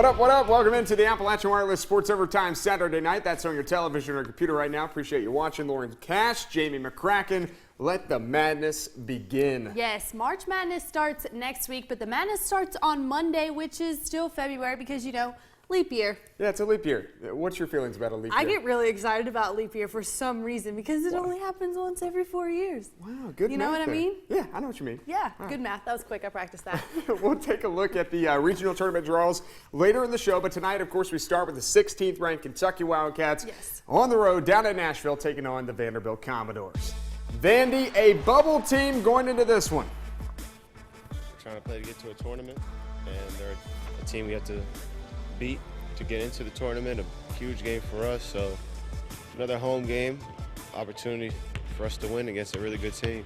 What up, what up? Welcome into the Appalachian Wireless Sports Overtime Saturday night. That's on your television or computer right now. Appreciate you watching. Lauren Cash, Jamie McCracken. Let the madness begin. Yes, March Madness starts next week, but the madness starts on Monday, which is still February because, you know, leap year. Yeah, it's a leap year. What's your feelings about a leap year? I get really excited about leap year for some reason because it only happens once every 4 years. Wow, good math. You know what I mean? Yeah, I know what you mean. Yeah, good math. That was quick. I practiced that. We'll take a look at the regional tournament draws later in the show, but tonight, of course, we start with the 16th ranked Kentucky Wildcats on the road down in Nashville taking on the Vanderbilt Commodores. Vandy, a bubble team going into this one. We're trying to play to get to a tournament, and they're a team we have to beat to get into the tournament. A huge game for us, so another home game, opportunity for us to win against a really good team.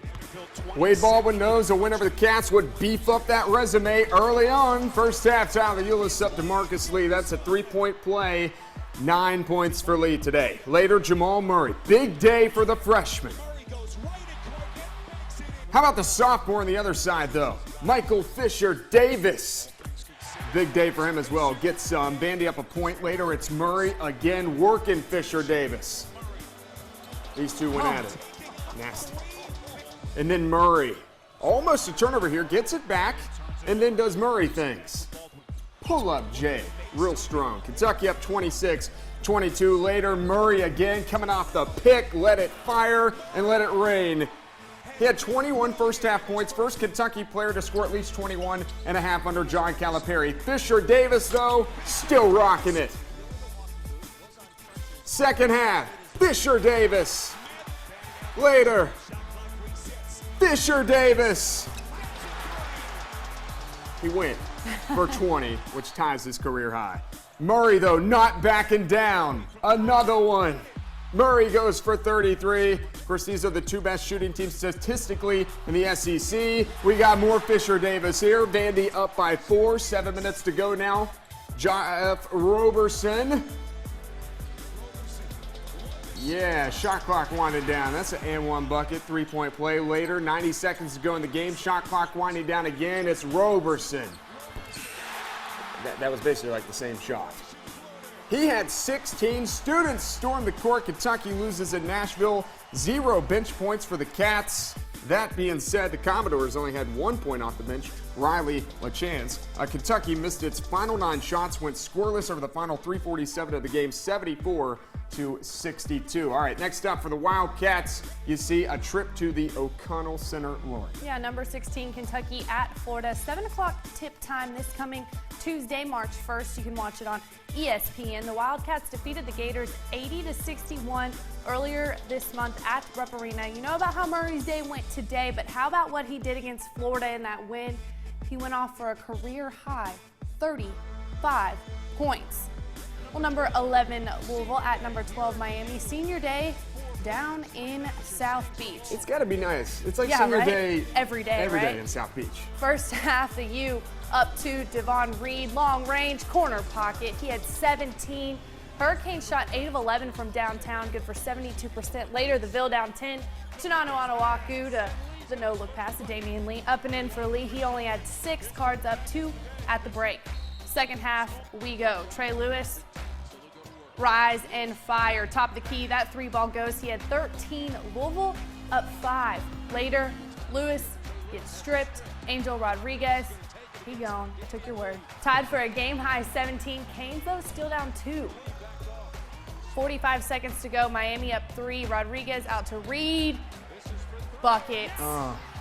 Wade Baldwin knows a win over the Cats would beef up that resume early on. First half, Tyler Eulis up to Marcus Lee. That's a three-point play. 9 points for Lee today. Later, Jamal Murray. Big day for the freshman. How about the sophomore on the other side, though? Michael Fisher-Davis. Big day for him as well. Gets Vandy up a point. Later, it's Murray again working Fisher-Davis. These two went at it. Nasty. And then Murray. Almost a turnover here. Gets it back and then does Murray things. Pull up Jay. Real strong. Kentucky up 26-22. Later, Murray again coming off the pick. Let it fire and let it rain. He had 21 first-half points, first Kentucky player to score at least 21 and a half under John Calipari. Fisher-Davis, though, still rocking it. Second half, Fisher-Davis. Later, Fisher-Davis. He went for 20, which ties his career high. Murray, though, not backing down. Another one. Murray goes for 33. Of course, these are the two best shooting teams statistically in the SEC. We got more Fisher-Davis here. Vandy up by 4. 7 minutes to go now. Jeff Roberson. Yeah, shot clock winding down. That's an and one bucket. 3-point play later. 90 seconds to go in the game. Shot clock winding down again. It's Roberson. That was basically like the same shot. He had 16 students storm the court. Kentucky loses in Nashville. 0 bench points for the Cats. That being said, the Commodores only had 1 point off the bench. Riley LaChance. Kentucky missed its final 9 shots, went scoreless over the final 3:47 of the game, 74-62. All right, next up for the Wildcats, you see a trip to the O'Connell Center. Lauren. Yeah, number 16, Kentucky at Florida. 7 o'clock tip time this coming Tuesday, March 1st. You can watch it on ESPN. The Wildcats defeated the Gators 80-61 earlier this month at Rupp Arena. You know about how Murray's day went today, but how about what he did against Florida in that win? He went off for a career high 35 points. Well, number 11, Louisville at number 12, Miami. Senior day down in South Beach. It's got to be nice. It's like senior day every day, day in South Beach. First half, the U up to Devon Reed, long range, corner pocket. He had 17. Hurricanes shot 8 of 11 from downtown, good for 72%. Later, the Ville down 10. Chinano Onuaku to the no-look pass to Damian Lee. Up and in for Lee. He only had 6 cards up, 2 at the break. Second half, we go. Trey Lewis, rise and fire. Top of the key, that 3-ball goes. He had 13. Louisville up 5. Later, Lewis gets stripped. Angel Rodriguez, he gone. I took your word. Tied for a game-high 17. Canes, though, still down 2. 45 seconds to go. Miami up 3. Rodriguez out to Reed. Buckets.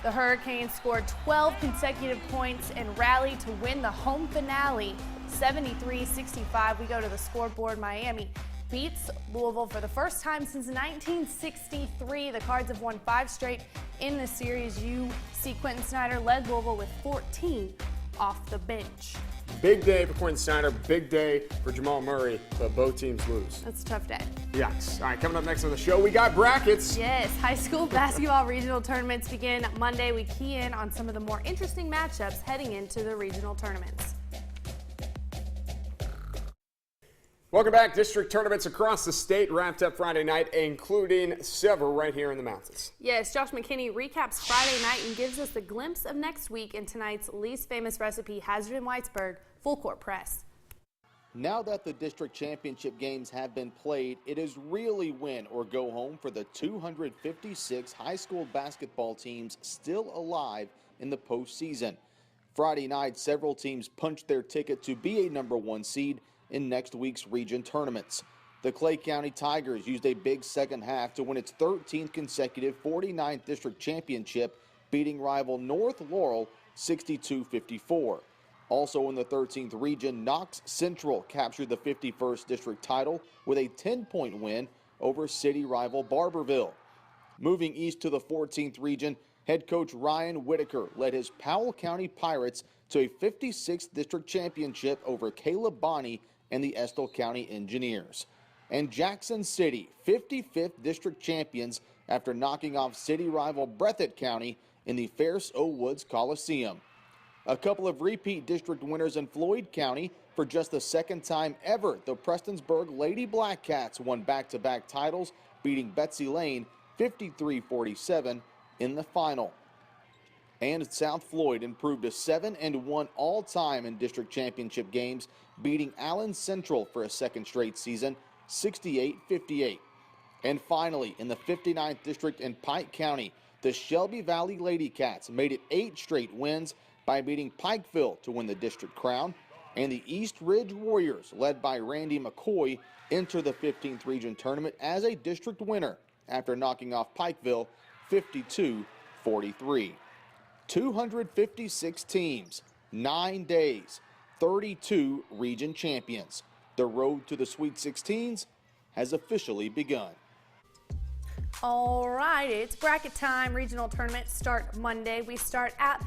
The Hurricanes scored 12 consecutive points and rallied to win the home finale 73-65. We go to the scoreboard. Miami beats Louisville for the first time since 1963. The Cards have won 5 straight in the series. You see Quentin Snyder led Louisville with 14 off the bench. Big day for Quentin Snyder, big day for Jamal Murray, but both teams lose. That's a tough day. Yikes. All right, coming up next on the show, we got brackets. Yes, high school basketball regional tournaments begin Monday. We key in on some of the more interesting matchups heading into the regional tournaments. Welcome back. District tournaments across the state wrapped up Friday night, including several right here in the mountains. Yes, Josh McKinney recaps Friday night and gives us a glimpse of next week in tonight's least famous recipe, Hazard and Whitesburg Full Court Press. Now that the district championship games have been played, it is really win or go home for the 256 high school basketball teams still alive in the postseason. Friday night, several teams punched their ticket to be a #1 seed in next week's region tournaments. The Clay County Tigers used a big second half to win its 13th consecutive 49th district championship, beating rival North Laurel 62-54. Also in the 13th region, Knox Central captured the 51st district title with a 10-point win over city rival Barberville. Moving east to the 14th region, head coach Ryan Whitaker led his Powell County Pirates to a 56th district championship over Caleb Bonney and the Estill County Engineers. And Jackson City, 55th district champions after knocking off city rival Breathitt County in the Ferris O. Woods Coliseum. A couple of repeat district winners in Floyd County. For just the second time ever, the Prestonsburg Lady Black Cats won back-to-back titles, beating Betsy Lane 53-47 in the final. And South Floyd improved to 7-1 all-time in district championship games, beating Allen Central for a second straight season, 68-58. And finally, in the 59th district in Pike County, the Shelby Valley Lady Cats made it 8 straight wins by beating Pikeville to win the district crown, and the East Ridge Warriors, led by Randy McCoy, enter the 15th region tournament as a district winner after knocking off Pikeville 52-43. 256 teams, 9 days, 32 region champions. The road to the Sweet 16s has officially begun. All right, it's bracket time. Regional tournaments start Monday. We start at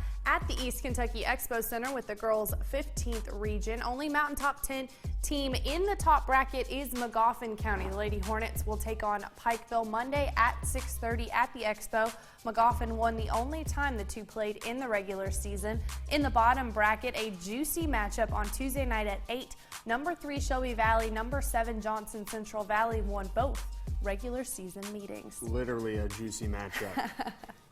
the East Kentucky Expo Center with the girls' 15th region. Only Mountain Top 10 team in the top bracket is Magoffin County. The Lady Hornets will take on Pikeville Monday at 6:30 at the Expo. Magoffin won the only time the two played in the regular season. In the bottom bracket, a juicy matchup on Tuesday night at 8. Number 3 Shelby Valley, number 7 Johnson Central Valley won both regular season meetings. Literally a juicy matchup.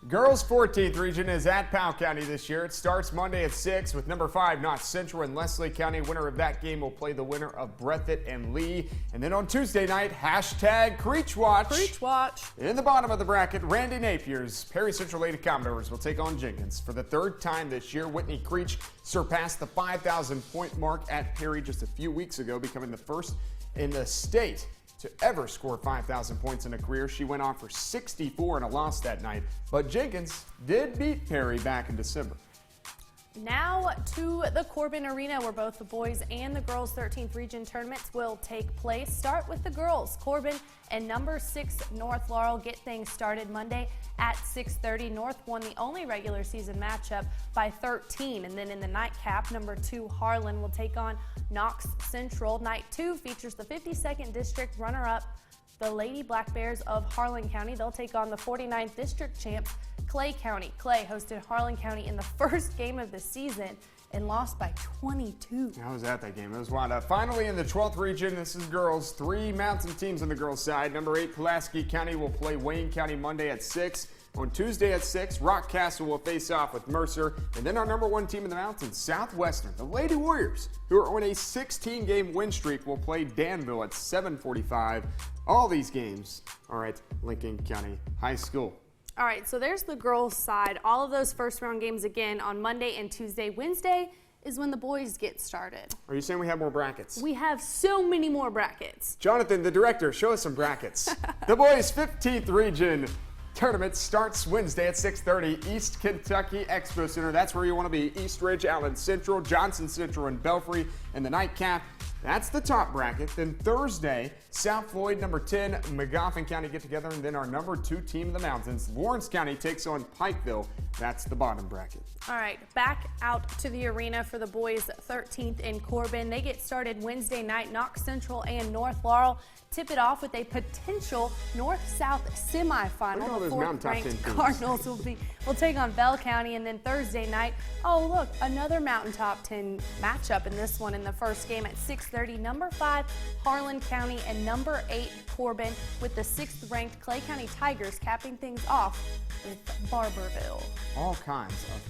Girls 14th region is at Powell County this year. It starts Monday at 6 with number 5 Knox Central and Leslie County. Winner of that game will play the winner of Breathitt and Lee. And then on Tuesday night, hashtag Creech Watch. Creech Watch. In the bottom of the bracket, Randy Napier's Perry Central Lady Commodores will take on Jenkins. For the third time this year, Whitney Creech surpassed the 5,000 point mark at Perry just a few weeks ago, becoming the first in the state to ever score 5,000 points in a career. She went on for 64 in a loss that night, but Jenkins did beat Perry back in December. Now to the Corbin Arena, where both the boys and the girls' 13th region tournaments will take place. Start with the girls. Corbin and number 6 North Laurel get things started Monday at 6:30. North won the only regular season matchup by 13. And then in the nightcap, number 2 Harlan will take on Knox Central. Night 2 features the 52nd district runner-up, the Lady Black Bears of Harlan County. They'll take on the 49th district champs, Clay County. Clay hosted Harlan County in the first game of the season and lost by 22. How was that game? It was wild. Finally, in the 12th region, this is girls. 3 mountain teams on the girls' side. Number 8 Pulaski County will play Wayne County Monday at 6. On Tuesday at 6, Rock Castle will face off with Mercer. And then our number 1 team in the mountains, Southwestern, the Lady Warriors, who are on a 16-game win streak, will play Danville at 7:45. All these games are at Lincoln County High School. All right, so there's the girls' side. All of those first-round games again on Monday and Tuesday. Wednesday is when the boys get started. Are you saying we have more brackets? We have so many more brackets. Jonathan, the director, show us some brackets. The boys' 15th region tournament starts Wednesday at 6:30, East Kentucky Expo Center. That's where you want to be. East Ridge, Allen Central, Johnson Central, and Belfry. And the nightcap, that's the top bracket. Then Thursday, South Floyd, number 10, Magoffin County get together. And then our number 2 team in the mountains, Lawrence County, takes on Pikeville. That's the bottom bracket. All right, back out to the arena for the boys' 13th in Corbin. They get started Wednesday night. Knox Central and North Laurel tip it off with a potential North-South semifinal. The fourth-ranked Cardinals will take on Bell County. And then Thursday night, oh look, another Mountain Top 10 matchup in this one in the first game at 6:30. Number 5 Harlan County and number 8 Corbin, with the 6th-ranked Clay County Tigers capping things off with Barberville. All kinds of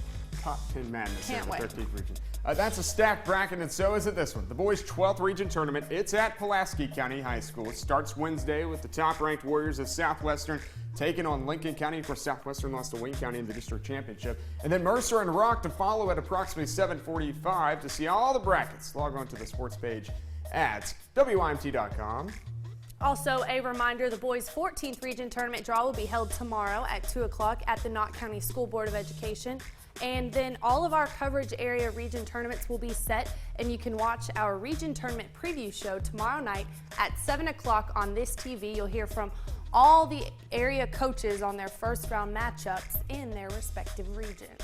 top 10 madness in the 13th region. That's a stacked bracket, and so is it this one. The boys' 12th region tournament. It's at Pulaski County High School. It starts Wednesday with the top-ranked Warriors of Southwestern taking on Lincoln County. Of course, Southwestern lost to Wayne County in the district championship. And then Mercer and Rock to follow at approximately 7:45. To see all the brackets, log on to the sports page at WIMT.com. Also, a reminder, the boys' 14th region tournament draw will be held tomorrow at 2 o'clock at the Knott County School Board of Education. And then all of our coverage area region tournaments will be set, and you can watch our region tournament preview show tomorrow night at 7 o'clock on this TV. You'll hear from all the area coaches on their first round matchups in their respective regions.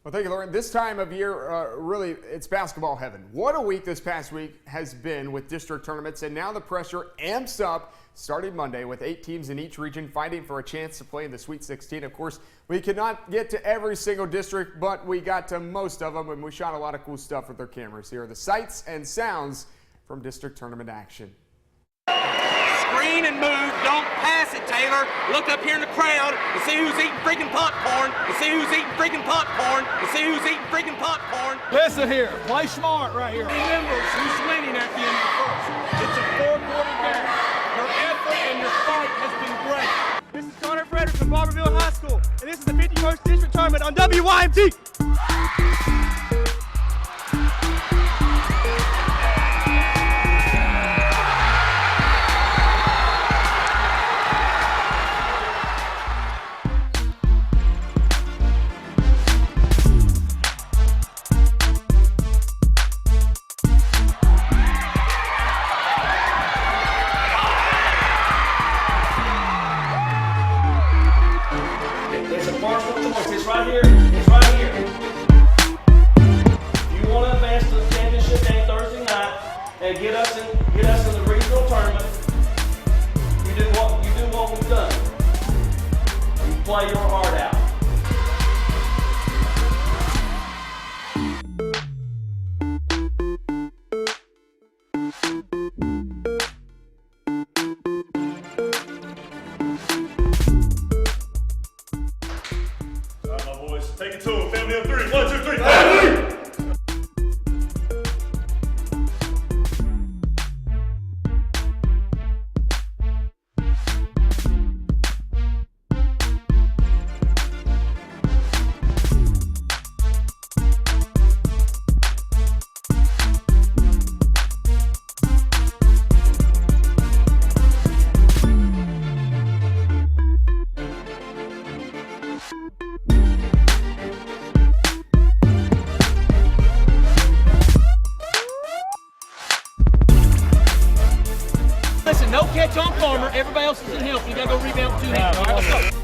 Well, thank you, Lauren. This time of year, really, it's basketball heaven. What a week this past week has been with district tournaments, and now the pressure amps up starting Monday with 8 teams in each region fighting for a chance to play in the Sweet 16. Of course, we could not get to every single district, but we got to most of them, and we shot a lot of cool stuff with our cameras. Here are the sights and sounds from district tournament action. Screen and move, don't pass it, Taylor. Look up here in the crowd and see who's eating freaking popcorn, and see who's eating freaking popcorn, and see who's eating freaking popcorn. Listen here, play smart right here. Remember who's winning at the end of the first. It's a 4-quarter game. Your effort and your fight has been great. This is Connor Frederick from Barberville High School, and this is the 51st District Tournament on WYMT. Play your heart out. All right, my boys, take it to them. Family of 3. 1, 2, 3. Family! Listen, no catch on Farmer. Everybody else is in help. You gotta go rebound with 2 hands. All right, let's go.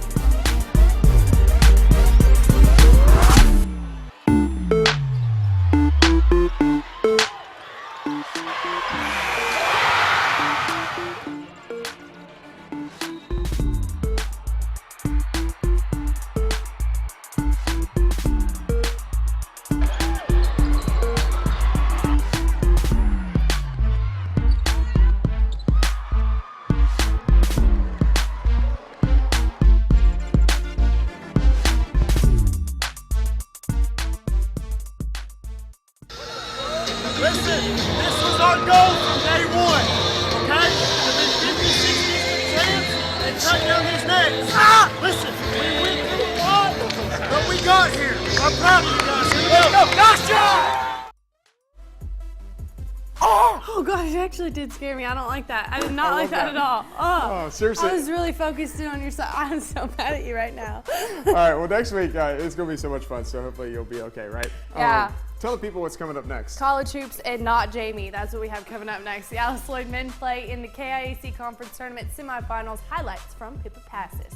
Listen, this was our goal from day one, okay? To be 50-60 champs and cut down these necks. Listen, we went through a lot, but we got here. I'm proud of you guys. Here we go. Nice job! Oh gosh, it actually did scare me. I don't like that. I did not like that at all. Oh, seriously. I was really focused in on your side. I'm so mad at you right now. All right, well, next week it's going to be so much fun, so hopefully you'll be okay, right? Yeah. Tell the people what's coming up next. College hoops and not Jamie. That's what we have coming up next. The Alice Lloyd men play in the KIAC Conference Tournament semifinals. Highlights from Pippa Passes.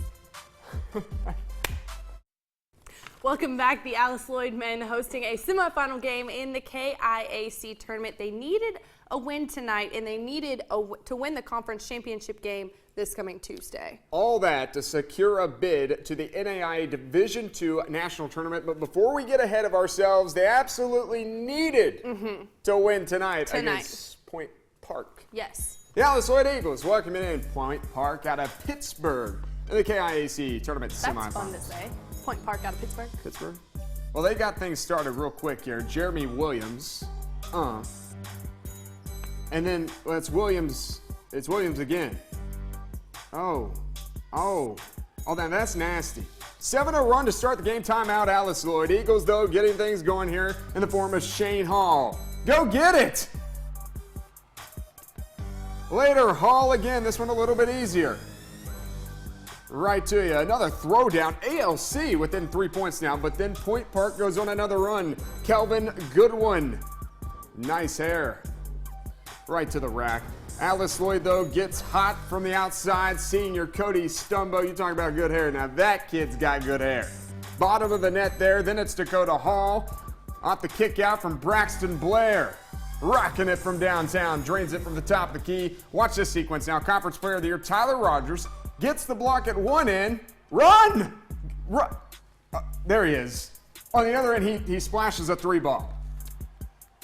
Welcome back. The Alice Lloyd men hosting a semifinal game in the KIAC tournament. They needed a win tonight, and they needed to win the conference championship game this coming Tuesday. All that to secure a bid to the NAIA Division II National Tournament. But before we get ahead of ourselves, they absolutely needed to win tonight against Point Park. Yes. The Alice Lloyd Eagles welcoming in Point Park out of Pittsburgh in the KIAC Tournament semifinals. That's fun to say. Point Park out of Pittsburgh. Pittsburgh? Well, they got things started real quick here. Jeremy Williams. And then well, it's Williams again. Oh, now that's nasty. 7-0 run to start the game. Timeout, Alice Lloyd. Eagles, though, getting things going here in the form of Shane Hall. Go get it! Later, Hall again. This one a little bit easier. Right to you. Another throwdown. ALC within 3 points now, but then Point Park goes on another run. Kelvin Goodwin. Nice hair. Right to the rack. Alice Lloyd, though, gets hot from the outside. Senior Cody Stumbo. You talking about good hair. Now that kid's got good hair. Bottom of the net there. Then it's Dakota Hall. Off the kick out from Braxton Blair. Rocking it from downtown. Drains it from the top of the key. Watch this sequence now. Conference Player of the Year, Tyler Rogers. Gets the block at one end. Run! There he is. On the other end, he splashes a 3-ball.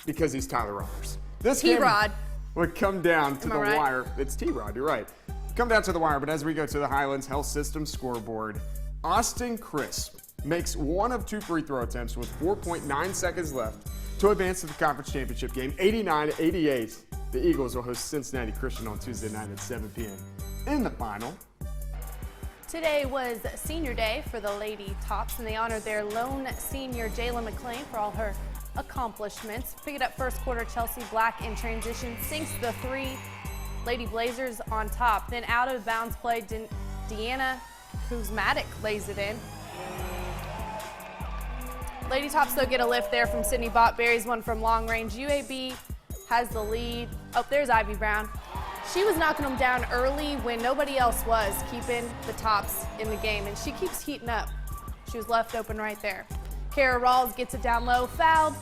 Because he's Tyler Rogers. This game T-Rod. would come down to Am the I right? wire. It's T-Rod, you're right. Come down to the wire, but as we go to the Highlands Health System scoreboard, Austin Crisp makes 1 of 2 free throw attempts with 4.9 seconds left to advance to the conference championship game. 89-88. The Eagles will host Cincinnati Christian on Tuesday night at 7 p.m. In the final. Today was senior day for the Lady Tops, and they honored their lone senior, Jayla McClain, for all her accomplishments. Pick it up first quarter, Chelsea Black in transition sinks the 3. Lady Blazers on top. Then out of bounds play, Deanna Kuzmatic lays it in. Lady Tops, though, get a lift there from Sydney Bott. Buries one from long range. UAB has the lead. Oh, there's Ivy Brown. She was knocking them down early when nobody else was, keeping the Tops in the game, and she keeps heating up. She was left open right there. Kara Rawls gets it down low, fouled,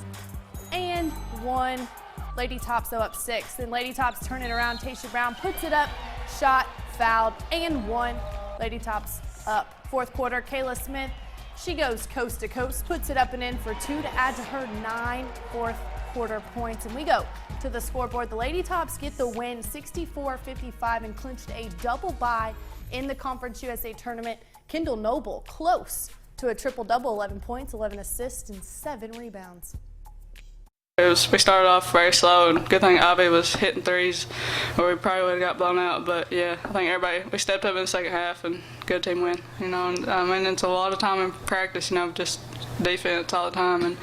and 1. Lady Tops, though, up 6. Then Lady Tops turn it around. Tasha Brown puts it up, shot, fouled, and 1. Lady Tops up. Fourth quarter, Kayla Smith, she goes coast to coast, puts it up and in for 2 to add to her 9 fourth quarter points. And we go to the scoreboard. The Lady Tops get the win 64-55 and clinched a double bye in the Conference USA tournament. Kendall Noble close to a triple-double, 11 points, 11 assists, and 7 rebounds. We started off very slow, and good thing Ivy was hitting threes, or we probably would have got blown out. But yeah, I think we stepped up in the second half, and good team win. And I mean, it's a lot of time in practice, just defense all the time. And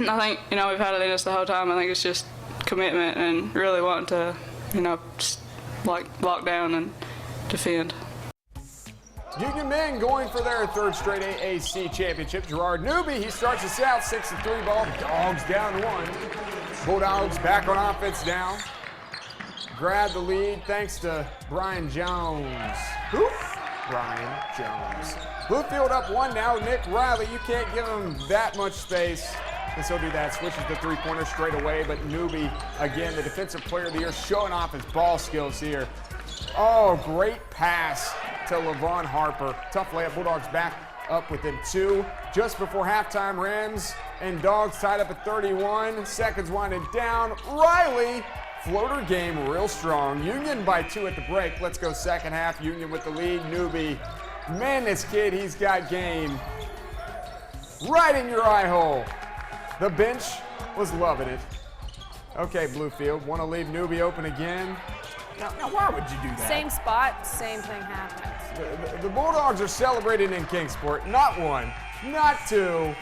I think we've had it in us the whole time. I think it's just commitment and really wanting to lock down and defend. Union men going for their 3rd straight AAC championship. Gerard Newby, he starts us out 6-3 ball. Dogs down 1. Bulldogs back on offense now. Grab the lead thanks to Brian Jones. Who? Brian Jones. Bluefield up 1 now. Nick Riley, you can't give him that much space. And so do that. Switches the 3-pointer straight away. But Newby, again, the defensive player of the year, showing off his ball skills here. Oh, great pass to Levon Harper. Tough layup. Bulldogs back up within 2. Just before halftime, Rams and Dogs tied up at 31. Seconds winding down. Riley, floater game real strong. Union by 2 at the break. Let's go second half. Union with the lead. Newby. Man, this kid, he's got game. Right in your eye hole. The bench was loving it. Okay, Bluefield. Want to leave Newby open again. Now, why would you do that? Same spot, same thing happens. The Bulldogs are celebrating in Kingsport. Not 1, not 2,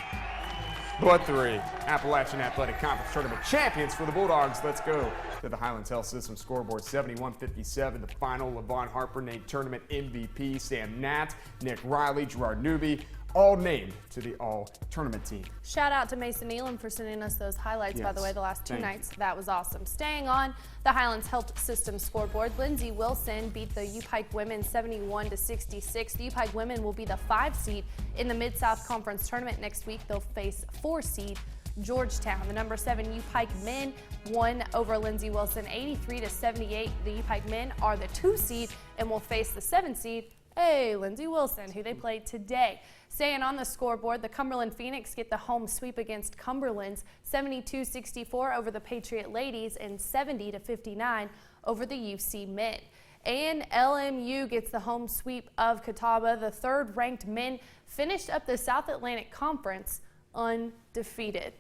but 3. Appalachian Athletic Conference Tournament champions for the Bulldogs. Let's go to the Highlands Health System scoreboard. 71-57. The final. Levon Harper named tournament MVP. Sam Natt, Nick Riley, Gerard Newby, all named to the all-tournament team. Shout out to Mason Elam for sending us those highlights, by the way, the last 2 Thank nights. That was awesome. Staying on the Highlands Health System scoreboard, Lindsey Wilson beat the U-Pike women 71-66. The U-Pike women will be the 5 seed in the Mid-South Conference tournament next week. They'll face 4 seed Georgetown. The number 7 U-Pike men won over Lindsey Wilson 83-78. The U-Pike men are the 2 seed and will face the 7 seed, Lindsey Wilson, who they played today. Staying on the scoreboard, the Cumberland Phoenix get the home sweep against Cumberland's 72-64 over the Patriot ladies and 70-59 over the UC men. And LMU gets the home sweep of Catawba. The 3rd-ranked men finished up the South Atlantic Conference undefeated.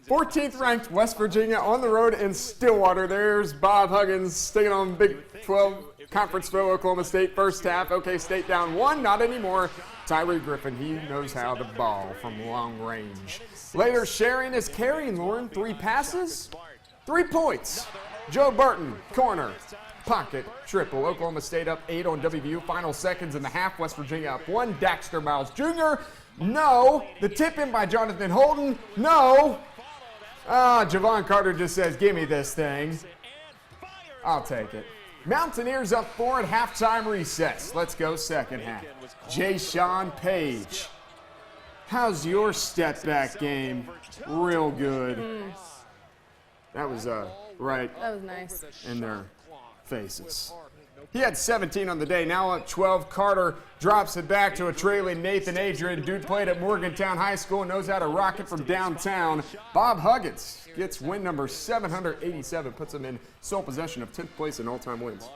14th ranked West Virginia on the road in Stillwater. There's Bob Huggins sticking on Big 12 Conference foe Oklahoma State first half. OK State down 1, not anymore. Tyree Griffin, he knows how to ball from long range. Later sharing is carrying, Lauren. 3 passes, 3 points. Joe Burton, corner, pocket, triple. Oklahoma State up 8 on WVU. Final seconds in the half. West Virginia up 1. Daxter Miles Jr. No. The tip in by Jonathan Holden. No. Javon Carter just says, give me this thing. I'll take it. Mountaineers up 4 at halftime recess. Let's go second half. Jay-Sean Page. How's your step back game? Real good. That was right That was nice. in their faces. He had 17 on the day, now up 12. Carter drops it back to a trailing Nathan Adrian. Dude played at Morgantown High School and knows how to rock it from downtown. Bob Huggins gets win number 787, puts him in sole possession of 10th place in all-time wins.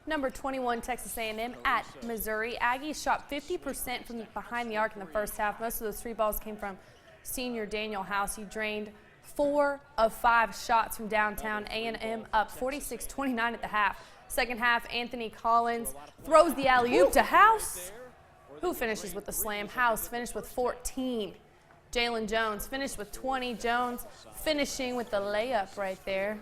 Number 21, Texas A&M at Missouri. Aggies shot 50% from behind the arc in the first half. Most of those 3 balls came from senior Daniel House. He drained 4 of 5 shots from downtown. A&M up 46-29 at the half. Second half, Anthony Collins throws the alley-oop to House, who finishes with the slam. House finished with 14. Jalen Jones finished with 20. Jones finishing with the layup right there.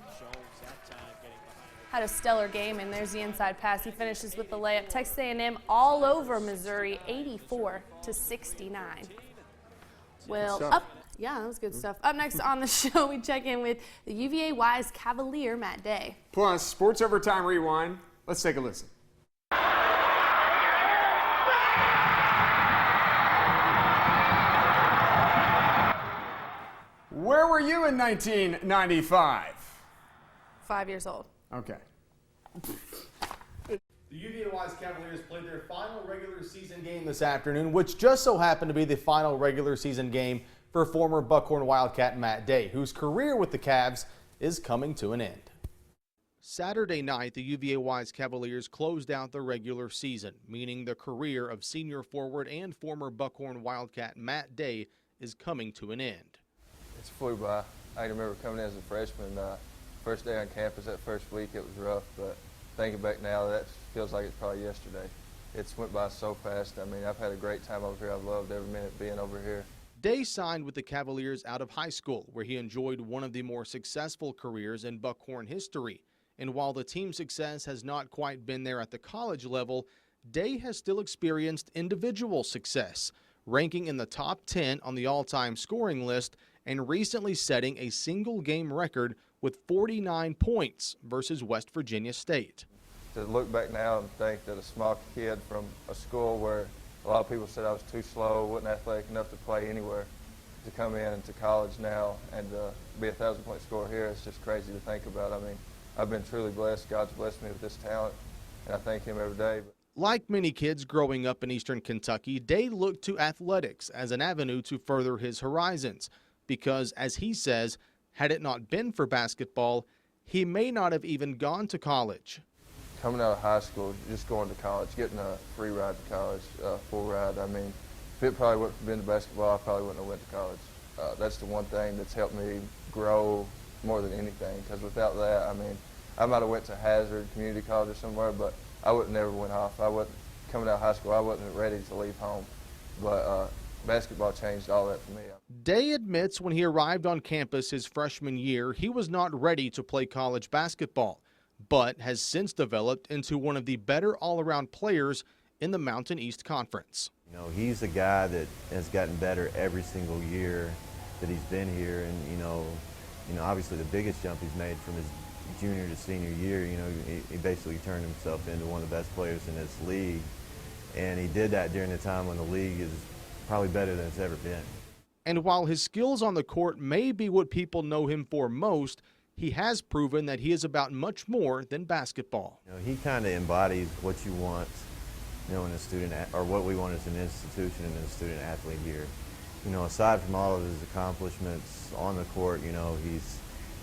Had a stellar game, and there's the inside pass. He finishes with the layup. Texas A&M all over Missouri, 84-69. Well, yeah, that was good stuff. Up next on the show, we check in with the UVA Wise Cavalier, Matt Day. Plus, Sports Overtime Rewind. Let's take a listen. Where were you in 1995? 5 years old. Okay. The UVA Wise Cavaliers played their final regular season game this afternoon, which just so happened to be the final regular season game for former Buckhorn Wildcat Matt Day, whose career with the Cavs is coming to an end. Saturday night, the UVA Wise Cavaliers closed out the regular season, meaning the career of senior forward and former Buckhorn Wildcat Matt Day is coming to an end. It's flew by. I can remember coming in as a freshman, first day on campus that first week, it was rough, but thinking back now, that feels like it's probably yesterday. It's went by so fast. I mean, I've had a great time over here. I've loved every minute being over here. Day signed with the Cavaliers out of high school, where he enjoyed one of the more successful careers in Buckhorn history. And while the team's success has not quite been there at the college level, Day has still experienced individual success, ranking in the top 10 on the all-time scoring list and recently setting a single-game record with 49 points versus West Virginia State. To look back now and think that a small kid from a school where a lot of people said I was too slow, wasn't athletic enough to play anywhere, to come in into college now and be a 1,000-point scorer here, it's just crazy to think about. I mean, I've been truly blessed. God's blessed me with this talent, and I thank him every day. Like many kids growing up in Eastern Kentucky, Day looked to athletics as an avenue to further his horizons because, as he says, had it not been for basketball, he may not have even gone to college. Coming out of high school, just going to college, getting a free ride to college, full ride. I mean, if it probably wouldn't have been to basketball, I probably wouldn't have went to college. That's the one thing that's helped me grow more than anything, because without that, I mean, I might have went to Hazard Community College or somewhere, but I would never went off. Coming out of high school, I wasn't ready to leave home. But basketball changed all that for me. Day admits when he arrived on campus his freshman year, he was not ready to play college basketball, but has since developed into one of the better all-around players in the Mountain East Conference. You know, he's a guy that has gotten better every single year that he's been here, and you know, obviously the biggest jump he's made from his junior to senior year. You know, he basically turned himself into one of the best players in this league, and he did that during the time when the league is probably better than it's ever been. And while his skills on the court may be what people know him for most, he has proven that he is about much more than basketball. You know, he kind of embodies what you want, you know, in a student, or what we want as an institution and a student athlete here. You know, aside from all of his accomplishments on the court, you know,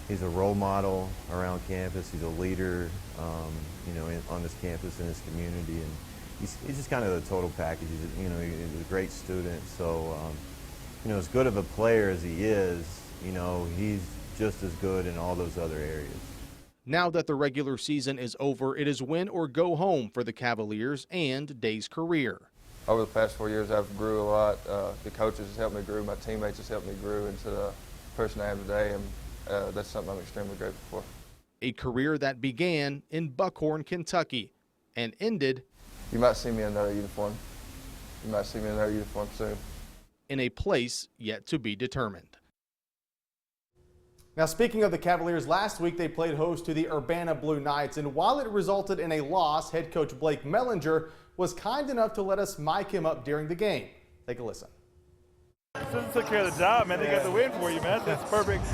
he's a role model around campus. He's a leader, you know, on this campus and his community, and he's just kind of the total package. He's a great student. So, as good of a player as he is, he's just as good in all those other areas. Now that the regular season is over, it is win or go home for the Cavaliers and Day's career. Over the past 4 years, I've grew a lot. The coaches have helped me grow. My teammates have helped me grow into the person I am today, and that's something I'm extremely grateful for. A career that began in Buckhorn, Kentucky, and ended. You might see me in another uniform. You might see me in another uniform soon. In a place yet to be determined. Now, speaking of the Cavaliers, last week they played host to the Urbana Blue Knights, and while it resulted in a loss, head coach Blake Mellinger was kind enough to let us mic him up during the game. Take a listen. Since took care of the job, man. They got the win for you, man. That's perfect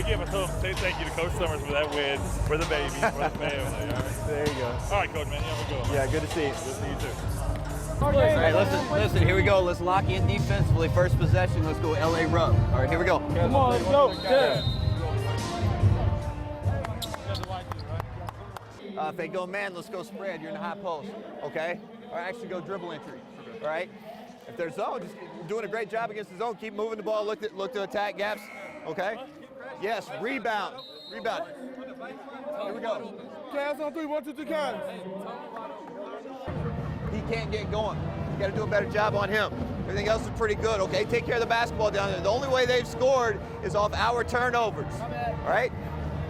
game. I told him to say thank you to Coach Summers for that win, for the baby, for the family. All right. There you go. All right, Coach, man. You have a good one. Yeah, good to see you. Good to see you too. All right, listen, here we go. Let's lock in defensively. First possession, let's go LA rub. All right, here we go. Come on, let's go. Yeah. If they go man, let's go spread. You're in the high post, okay? Or actually go dribble entry, all right? If they're zone, just doing a great job against the zone. Keep moving the ball. Look to attack gaps, okay? Yes, rebound. Here we go. Cavs on 3, 1, 2, 3, Cavs. He can't get going. You got to do a better job on him. Everything else is pretty good, okay? Take care of the basketball down there. The only way they've scored is off our turnovers, all right?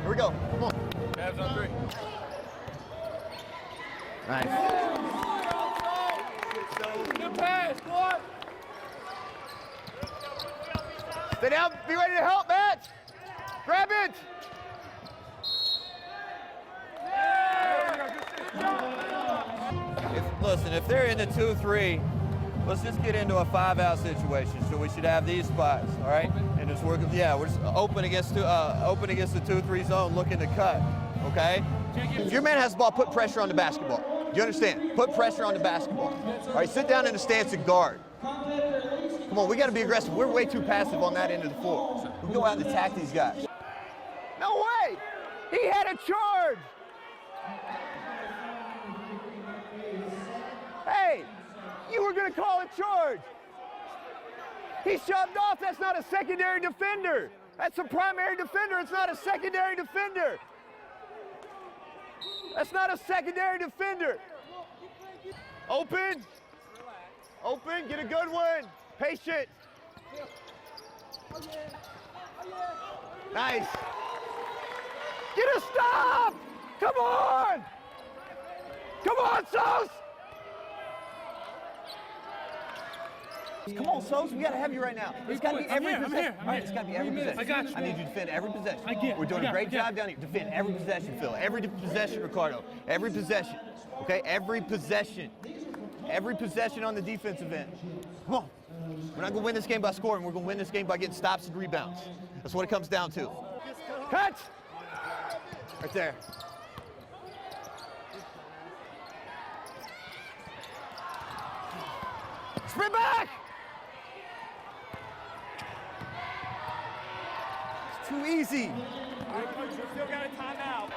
Here we go. Come on. Cavs on 3. Nice. Good pass, boy. Stay down. Be ready to help, Matt. Grab it. If they're in the 2-3, let's just get into a 5-out situation. So we should have these spots, all right? And just work. Yeah, we're just open against the 2-3 zone, looking to cut. Okay. If your man has the ball, put pressure on the basketball. You understand? Put pressure on the basketball. All right, sit down in the stance and guard. Come on, we got to be aggressive. We're way too passive on that end of the floor. We go out and attack these guys. No way! He had a charge! Hey, you were going to call a charge. He shoved off. That's not a secondary defender. That's a primary defender. It's not a secondary defender. That's not a secondary defender. Open. Open. Get a good one. Patient. Nice. Get a stop. Come on. Come on, Sos. Come on, Sos. We got to have you right now. It's got to be every possession. All right, it's got to be every possession. I got you. I need you to defend every possession. I get it. We're doing a great job down here. Defend every possession, Phil. Every possession, Ricardo. Every possession. Okay? Every possession. Every possession on the defensive end. Come on. We're not going to win this game by scoring. We're going to win this game by getting stops and rebounds. That's what it comes down to. Cut! Right there. Sprint back! It's too easy. All right, Coach, we still got a timeout.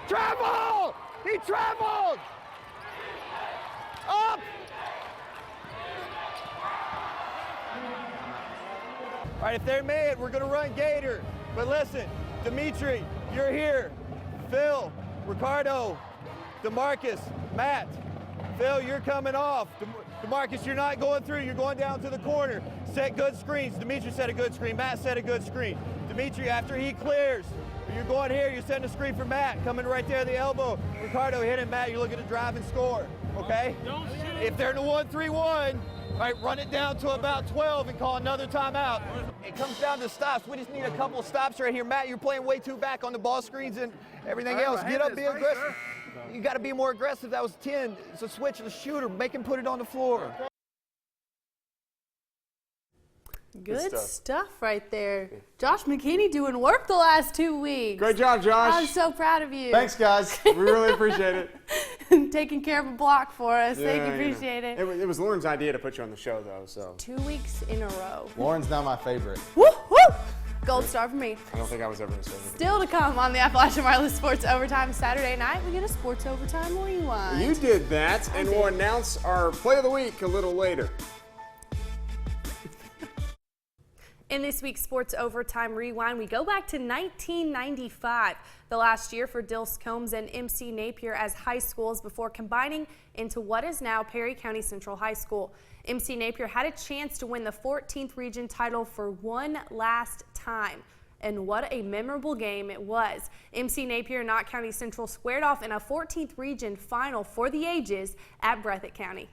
Travel! He traveled! Up! All right, if they're mad, we're gonna run Gator. But listen, Dimitri, you're here. Phil, Ricardo, DeMarcus, Matt. Phil, you're coming off. DeMarcus, you're not going through. You're going down to the corner. Set good screens. Dimitri set a good screen. Matt set a good screen. Dimitri, after he clears, you're going here. You're setting a screen for Matt. Coming right there at the elbow. Ricardo, hit him. Matt, you're looking to drive and score. Okay? If they're in the 1-3-1, all right, run it down to about 12 and call another timeout. It comes down to stops. We just need a couple of stops right here. Matt, you're playing way too back on the ball screens and everything else. Get up, be aggressive. You got to be more aggressive. That was 10. It's a switch to the shooter. Make him put it on the floor. Good stuff right there. Josh McKinney doing work the last 2 weeks. Great job, Josh. I'm so proud of you. Thanks, guys. We really appreciate it. Taking care of a block for us. Thank you, appreciate it. It was Lauren's idea to put you on the show, though. So 2 weeks in a row. Lauren's now my favorite. Woo, woo. Gold star for me. I don't think I was ever in Stadium. Still to come on the Appalachian Wireless Sports Overtime Saturday night, we get a Sports Overtime Rewind. You did that, and we'll announce our play of the week a little later. In this week's Sports Overtime Rewind, we go back to 1995, the last year for Dills Combs and MC Napier as high schools before combining into what is now Perry County Central High School. MC Napier had a chance to win the 14th region title for one last time. And what a memorable game it was. MC Napier and Knott County Central squared off in a 14th region final for the ages at Breathitt County.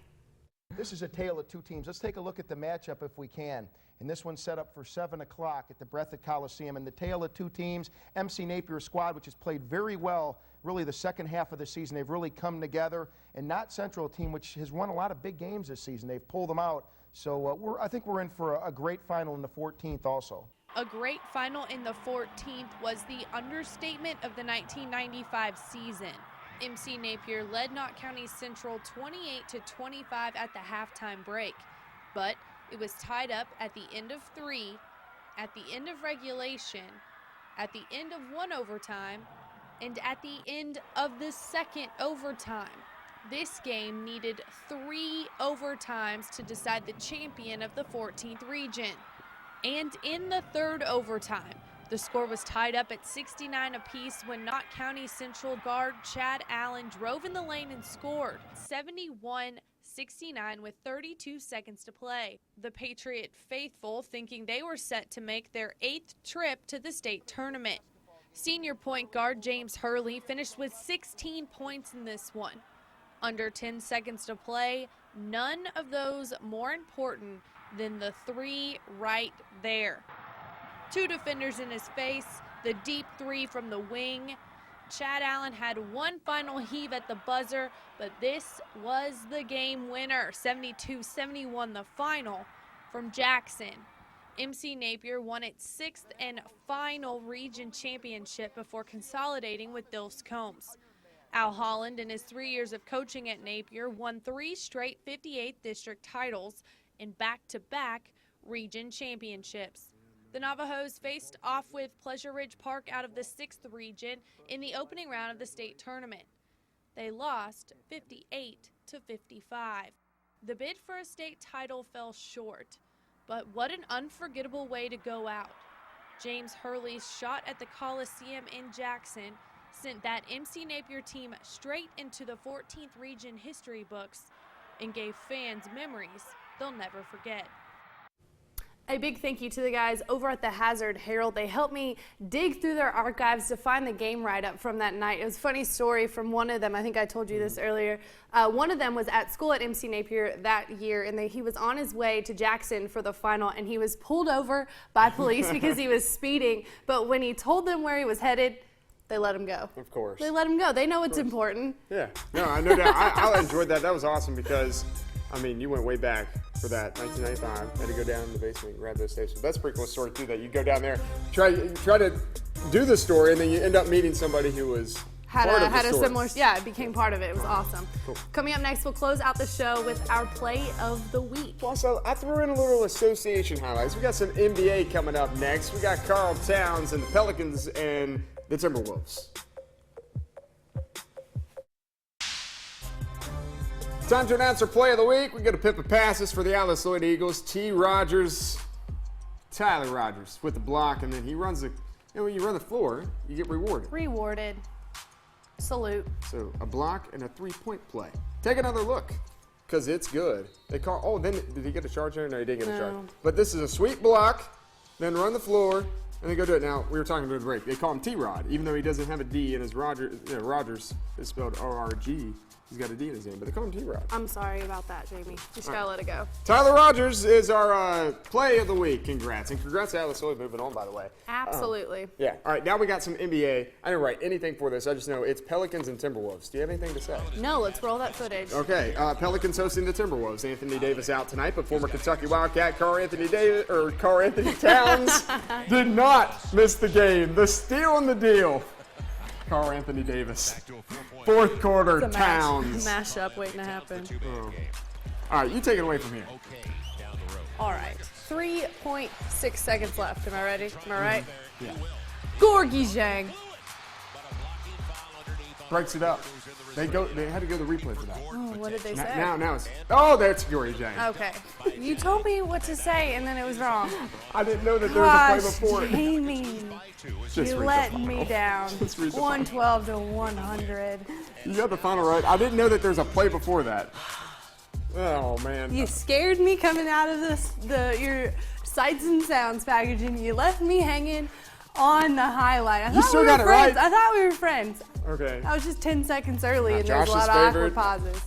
This is a tale of two teams. Let's take a look at the matchup if we can. And this one's set up for 7 o'clock at the Breathitt Coliseum. And the tale of two teams, MC Napier squad, which has played very well really the second half of the season. They've really come together. And Knott Central, a team which has won a lot of big games this season. They've pulled them out. So I think we're in for a great final in the 14th also. A great final in the 14th was the understatement of the 1995 season. MC Napier led Knott County Central 28-25 at the halftime break. But it was tied up at the end of 3, at the end of regulation, at the end of 1 overtime, and at the end of the 2nd overtime. This game needed 3 overtimes to decide the champion of the 14th region. And in the 3rd overtime, the score was tied up at 69 apiece when Knott County Central guard Chad Allen drove in the lane and scored 71-69 with 32 seconds to play. The Patriot faithful thinking they were set to make their 8th trip to the state tournament. Senior point guard James Hurley finished with 16 points in this one. Under 10 seconds to play, none of those more important than the 3 right there. 2 defenders in his face, the deep 3 from the wing. Chad Allen had one final heave at the buzzer, but this was the game winner. 72-71 the final from Jackson. MC Napier won its 6th and final region championship before consolidating with Dills Combs. Al Holland, in his 3 years of coaching at Napier, won 3 straight 58th district titles and back-to-back region championships. The Navajos faced off with Pleasure Ridge Park out of the 6th region in the opening round of the state tournament. They lost 58-55. The bid for a state title fell short, but what an unforgettable way to go out. James Hurley's shot at the Coliseum in Jackson sent that MC Napier team straight into the 14th region history books and gave fans memories they'll never forget. A big thank you to the guys over at the Hazard Herald. They helped me dig through their archives to find the game write-up from that night. It was a funny story from one of them. I think I told you this earlier. One of them was at school at MC Napier that year, and he was on his way to Jackson for the final, and he was pulled over by police because he was speeding. But when he told them where he was headed, they let him go. Of course. They let him go. They know it's important. Yeah. No, I know that. I enjoyed that. That was awesome because, I mean, you went way back for that 1995. Had to go down in the basement and grab those tapes. But that's a pretty cool story too. That you go down there, try to do the story, and then you end up meeting somebody who was had part of the a story. similar, yeah, it became part of it. It was awesome. Cool. Coming up next, we'll close out the show with our play of the week. Also, I threw in a little association highlights. We got some NBA coming up next. We got Carl Towns and the Pelicans and the Timberwolves. Time to announce our play of the week. We got a pip of passes for the Alice Lloyd Eagles. Tyler Rogers with the block, and then he runs when you run the floor, you get rewarded. Rewarded. Salute. So a block and a 3-point play. Take another look, because it's good. Then did he get a charge there? No, he didn't get a charge. But this is a sweet block, then run the floor, and then go do it. Now, we were talking about the break. They call him T-Rod, even though he doesn't have a D in his Rogers is spelled O-R-G. He's got a D in his name, but they call him T-Rod. I'm sorry about that, Jamie. Just gotta let it go. Tyler Rogers is our play of the week. Congrats. And congrats to Alice Lloyd moving on, by the way. Absolutely. Yeah. All right, now we got some NBA. I didn't write anything for this. I just know it's Pelicans and Timberwolves. Do you have anything to say? No, let's roll that footage. Okay. Pelicans hosting the Timberwolves. Anthony Davis out tonight, but former Kentucky Wildcat Karl Anthony Towns did not miss the game. The steal in the deal. Karl Anthony Davis. Fourth quarter, Towns. Mashup waiting to happen. All right, you take it away from here. All right, 3.6 seconds left. Am I ready? Am I right? Yeah. Gorgie Zhang. Breaks it up. They had to go to the replay for that. Oh, what did they say? Now it's. Oh, that's Gorgie Zhang. Okay. You told me what to say, and then it was wrong. I didn't know that there was a play before it. Jamie, you let me down. Just read the 112 to 100. You got the final right. I didn't know that there's a play before that. Oh, man. You scared me coming out of your sights and sounds package, and you left me hanging on the highlight. I thought still we got were it friends. right. I thought we were friends. Okay. I was just 10 seconds early, Not and there's a lot Josh's of favorite. awkward pauses.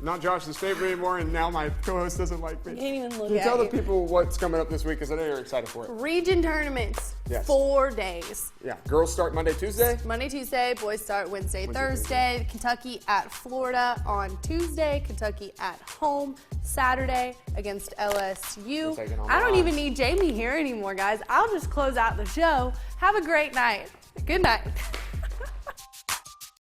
Not Josh's favorite anymore, and now my co-host doesn't like me. You can't even look Can you at tell the you. people what's coming up this week, because I know you're excited for it. Region tournaments, Yes. 4 days. Yeah, girls start Monday, Tuesday. Monday, Tuesday, boys start Wednesday, Thursday. Kentucky at Florida on Tuesday. Kentucky at home Saturday against LSU. We're taking on I don't the even odds. need Jamie here anymore, guys. I'll just close out the show. Have a great night. Good night.